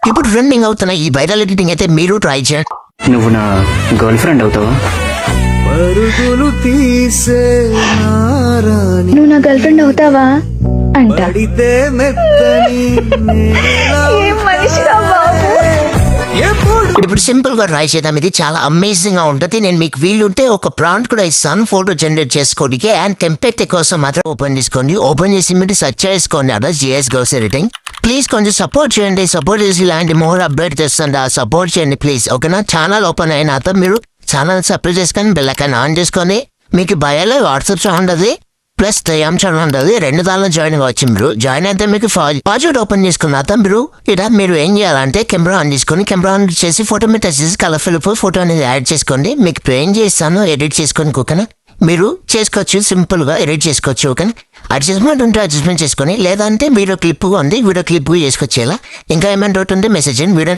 ఇప్పుడు రన్నింగ్ అవుతున్న ఈ వైరల్ ఎడిటింగ్ అయితే మీరు ట్రై చేయండి. నువ్వు నా గర్ల్ ఫ్రెండ్ అవుతావా? పరుగులు తీసే నారాని నువ్వు నా గర్ల్ ఫ్రెండ్ అవుతావా అంట. పడితే మెత్తని నేల ఏం మనిషిరా బాబు. ఎప్పుడు ఇప్పుడు సింపుల్ గా ట్రై చేద్దాం. ఇది చాలా అమేజింగ్ గా ఉంటుంది. నేను మీకు వీలుంటే ఒక ప్రాంట్ కూడా ఇస్తాను ఫోటో జనరేట్ చేసుకోవడానికి. అండ్ టెంప్లెట్ కోసం మాత్రం ఓపెన్ చేసుకోండి. ఓపెన్ చేసి మీరు సెర్చ్ చేసుకోండి అలా జిఎస్ గర్ల్స్ ఎడిటింగ్. ప్లీజ్ కొంచెం సపోర్ట్ చేయండి. సపోర్ట్ చేసి ఇలాంటి మోర్ అప్డేట్ తెస్తుంది. సపోర్ట్ చేయండి ప్లీజ్. ఓకేనా? ఛానల్ ఓపెన్ అయిన తర్వాత మీరు ఛానల్ సబ్స్క్రైబ్ చేసుకొని బెల్ ఐకాన్ ఆన్ చేసుకొని మీకు బయోలో వాట్సాప్ ఛానల్ ఉంటుంది ప్లస్ టెలిగ్రామ్ ఛానల్ ఉంటుంది. 2 దానిలో జాయిన్ అవ్వచ్చు. మీరు జాయిన్ అయితే మీకు పాజిటివ్ ఓపెన్ చేసుకున్న తర్వాత మీరు ఏం చేయాలంటే కెమెరా ఆన్ చేసుకొని కెమెరా ఆన్ చేసి ఫోటో మీద టచ్ చేసి కలర్ఫుల్ ఫోటో అనేది యాడ్ చేసుకోండి. మీకు ఏం చేస్తాను ఎడిట్ చేసుకొని ఓకేనా? మీరు చేసుకోవచ్చు, సింపుల్ గా ఎడిట్ చేసుకోవచ్చు. ఓకేనా? అడ్జస్ట్మెంట్ ఉంటే అడ్జస్ట్మెంట్ చేసుకొని, లేదంటే వీడియో క్లిప్ ఉంది వీడియో క్లిప్ చేసుకోవచ్చు. ఇలా ఇంకా ఏమైనా డౌట్ ఉంటే మెసేజ్ చేయండి. వీడియో